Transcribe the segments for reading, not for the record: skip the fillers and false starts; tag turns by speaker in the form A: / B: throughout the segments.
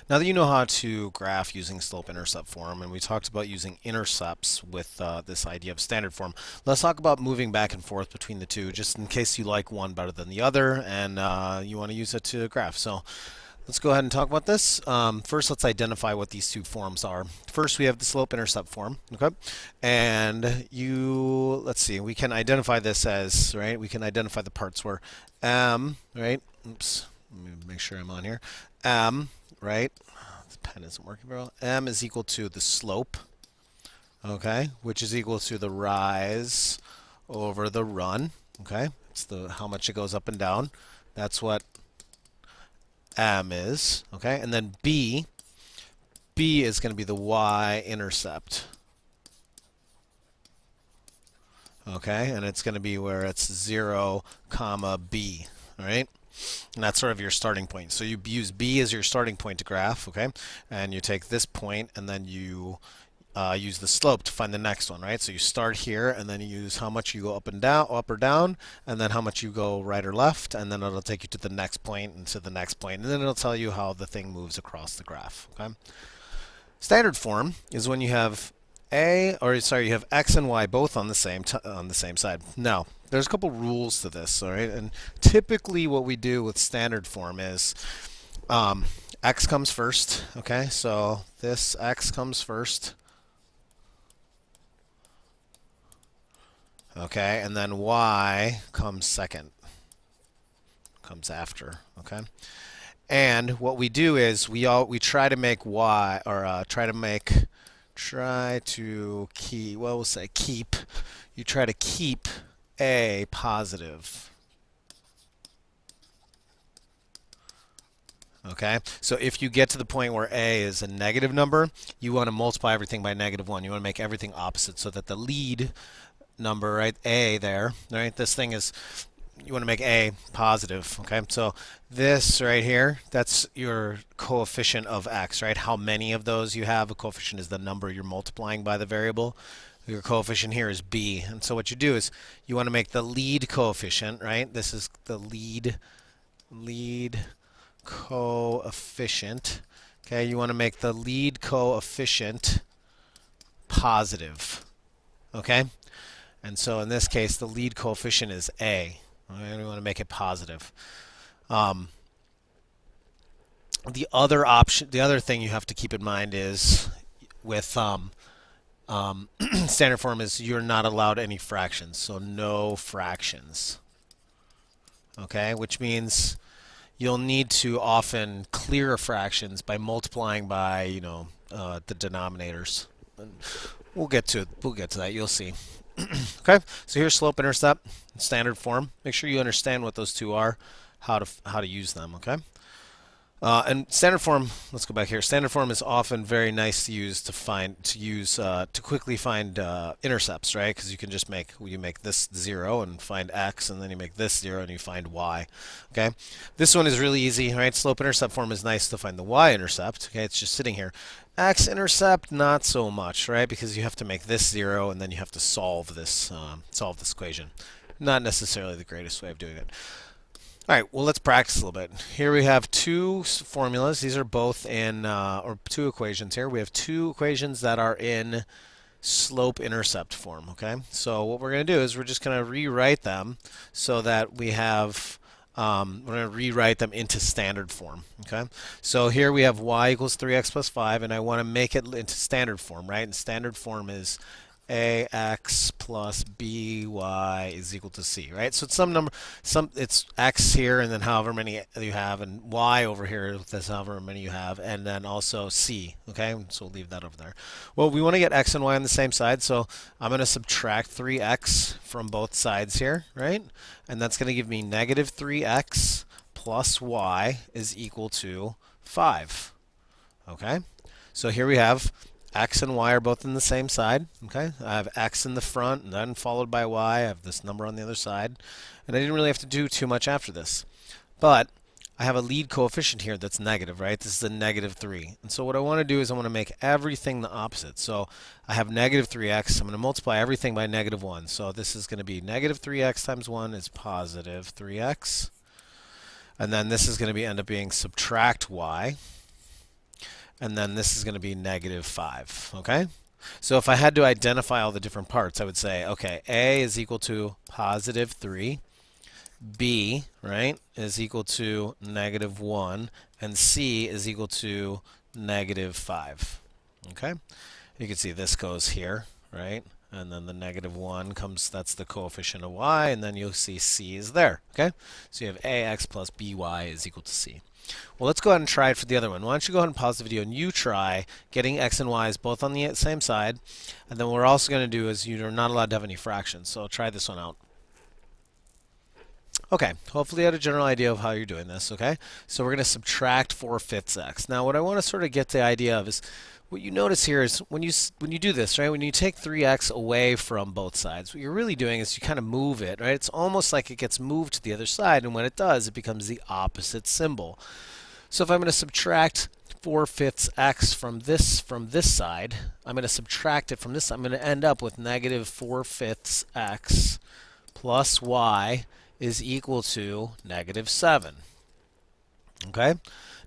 A: Now that you know how to graph using slope-intercept form, and we talked about using intercepts with this idea of standard form, let's talk about moving back and forth between the two, just in case you like one better than the other and you want to use it to graph. So let's go ahead and talk about this. First, let's identify what these two forms are. First, we have the slope-intercept form, okay? And let's see, we can identify this as, right, we can identify the parts where m, right, oops, let me make sure I'm on here, m, right, the pen isn't working very well, m is equal to the slope, okay, which is equal to the rise over the run, okay? It's the how much it goes up and down. That's what m is, okay? And then b is going to be the y-intercept, okay? And it's going to be where it's 0, comma b, all right? And that's sort of your starting point. So you use b as your starting point to graph, okay? And you take this point and then you use the slope to find the next one, right? So you start here and then you use how much you go up and down, up or down, and then how much you go right or left, and then it'll take you to the next point and to the next point, and then it'll tell you how the thing moves across the graph, okay? Standard form is when you have you have x and y both on the same side. Now, there's a couple rules to this, all right? And typically, what we do with standard form is x comes first, okay? So this x comes first, okay, and then y comes second, comes after, okay. And what we do is we try to make y or try to keep, well, we'll say keep. You try to keep a positive. Okay, so if you get to the point where a is a negative number, you want to multiply everything by -1. You want to make everything opposite so that the lead number, right, a there, right, this thing is, you want to make a positive, okay? So this right here, that's your coefficient of x, right? How many of those you have. A coefficient is the number you're multiplying by the variable. Your coefficient here is b. And so what you do is you want to make the lead coefficient, right? This is the lead coefficient. Okay, you want to make the lead coefficient positive. Okay? And so in this case, the lead coefficient is a. We want to make it positive. The other thing you have to keep in mind is with standard form is you're not allowed any fractions, so no fractions. Okay, which means you'll need to often clear fractions by multiplying by the denominators. And we'll get to that. You'll see. Okay, so here's slope intercept, standard form. Make sure you understand what those two are, how to use them. Okay, and standard form. Let's go back here. Standard form is often very nice to use to quickly find intercepts, right? Because you can just make this 0 and find x, and then you make this 0 and you find y. Okay, this one is really easy, right? Slope intercept form is nice to find the y-intercept. Okay, it's just sitting here. X-intercept, not so much, right? Because you have to make this 0, and then you have to solve this equation. Not necessarily the greatest way of doing it. All right, well, let's practice a little bit. Here we have two formulas. These are both in, or two equations here. We have two equations that are in slope-intercept form, okay? So what we're going to do is we're just going to rewrite them so that we have we're going to rewrite them into standard form. Okay, so here we have y equals 3x plus 5, and I want to make it into standard form, right? And standard form is ax plus by is equal to c, right? So it's some number, it's x here, and then however many you have, and y over here, that's however many you have, and then also c. Okay, so we'll leave that over there. Well, we want to get x and y on the same side, so I'm going to subtract 3x from both sides here, right? And that's going to give me negative 3x plus y is equal to 5. Okay, so here we have x and y are both in the same side. Okay, I have x in the front, and then followed by y. I have this number on the other side, and I didn't really have to do too much after this. But I have a lead coefficient here that's negative, right? This is a negative 3. And so what I want to do is I want to make everything the opposite. So I have negative 3x. I'm going to multiply everything by -1. So this is going to be negative 3x times 1 is positive 3x. And then this is going to end up being subtract y. and then this is going to be negative 5. Okay? So if I had to identify all the different parts, I would say, okay, A is equal to positive 3, B, right, is equal to negative 1, and C is equal to negative 5. Okay? You can see this goes here, right? And then the negative 1 comes, that's the coefficient of y, and then you'll see C is there. Okay? So you have AX plus BY is equal to C. Well, let's go ahead and try it for the other one. Why don't you go ahead and pause the video and you try getting X and Y's both on the same side. And then what we're also going to do is you're not allowed to have any fractions. So try this one out. Okay, hopefully you had a general idea of how you're doing this, okay? So we're going to subtract 4/5 x. Now what I want to sort of get the idea of is, what you notice here is when you do this, right, when you take 3x away from both sides, what you're really doing is you kind of move it, right? It's almost like it gets moved to the other side, and when it does, it becomes the opposite symbol. So if I'm going to subtract 4/5 x from this side, I'm going to subtract it from this side. I'm going to end up with negative 4/5 x plus y is equal to negative 7. Okay?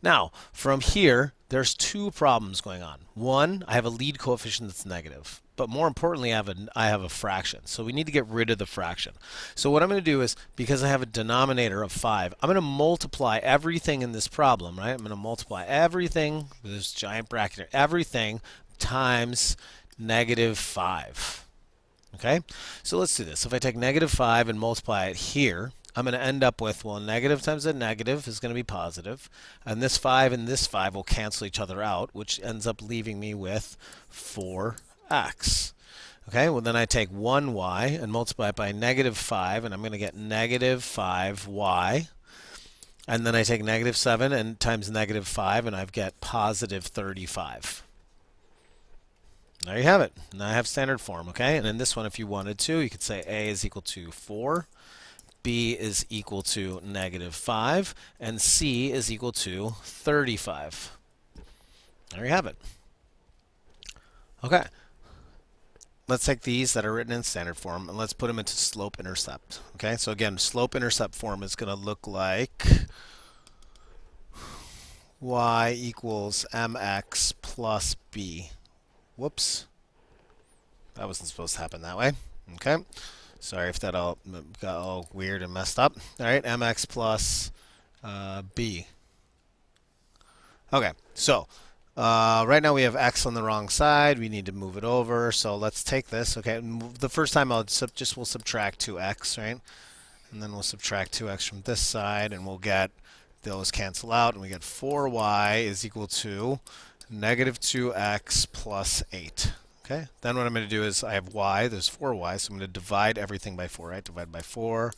A: Now, from here, there's two problems going on. One, I have a lead coefficient that's negative. But more importantly, I have a fraction. So we need to get rid of the fraction. So what I'm going to do is, because I have a denominator of 5, I'm going to multiply everything in this problem, right? I'm going to multiply everything, this giant bracket here, everything times negative 5. Okay, so let's do this. If I take negative 5 and multiply it here, I'm going to end up with, well, negative times a negative is going to be positive, and this 5 and this 5 will cancel each other out, which ends up leaving me with 4x. Okay, well then I take 1y and multiply it by negative 5, and I'm going to get negative 5y. And then I take negative 7 and times negative 5, and I get positive 35. There you have it. Now I have standard form, okay? And in this one, if you wanted to, you could say A is equal to 4, B is equal to negative 5, and C is equal to 35. There you have it. Okay. Let's take these that are written in standard form and let's put them into slope-intercept. Okay, so again, slope-intercept form is going to look like y equals mx plus b. Whoops. That wasn't supposed to happen that way. Okay. Sorry if that all got all weird and messed up. All right, mx plus b. Okay, so right now we have x on the wrong side. We need to move it over. So let's take this. Okay, the first time we'll subtract 2x, right? And then we'll subtract 2x from this side, and we'll get those cancel out, and we get 4y is equal to negative 2x plus 8. Okay, then what I'm going to do is I have y, there's 4y, so I'm going to divide everything by 4, right? Divide by 4,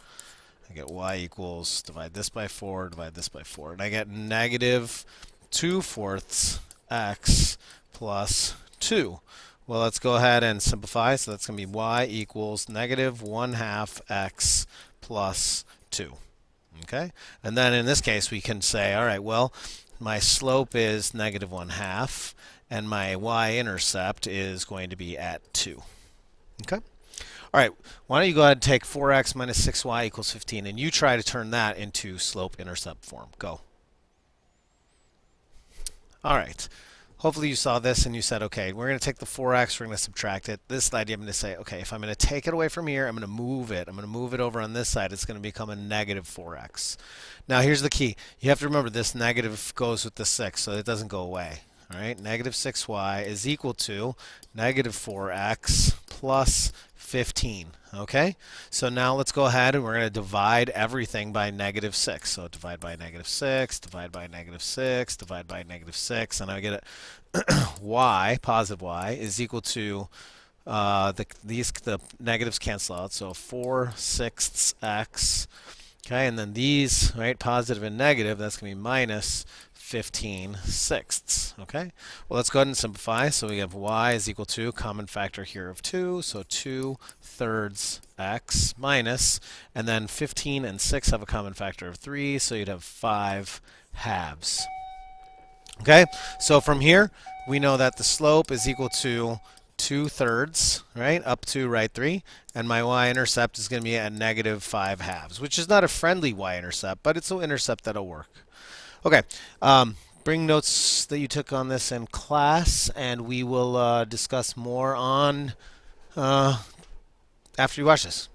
A: I get y equals, divide this by 4, divide this by 4, and I get negative 2/4 x plus 2. Well, let's go ahead and simplify, so that's going to be y equals negative 1/2 x plus 2. Okay, and then in this case we can say, all right, well, my slope is negative 1/2, and my y-intercept is going to be at 2. Okay? All right, why don't you go ahead and take 4x minus 6y equals 15, and you try to turn that into slope-intercept form. Go. All right. Hopefully you saw this and you said, okay, we're going to take the 4x, we're going to subtract it. This is the idea. I'm going to say, okay, if I'm going to take it away from here, I'm going to move it. I'm going to move it over on this side. It's going to become a negative 4x. Now, here's the key. You have to remember this negative goes with the 6, so it doesn't go away. All right, negative 6y is equal to negative 4x plus 15. Okay, so now let's go ahead and we're going to divide everything by negative 6. So divide by negative 6, divide by negative 6, divide by negative 6, and I get y, positive y, is equal to the negatives cancel out, so 4/6 x. Okay, and then these, right, positive and negative, that's going to be minus 15/6. Okay, well, let's go ahead and simplify. So we have y is equal to common factor here of 2, so 2/3 x minus, and then 15 and 6 have a common factor of 3, so you'd have 5/2. Okay, so from here we know that the slope is equal to 2/3, right, up to right 3, and my y-intercept is going to be at negative 5/2, which is not a friendly y-intercept, but it's an intercept that'll work. Okay, bring notes that you took on this in class, and we will discuss more on after you watch this.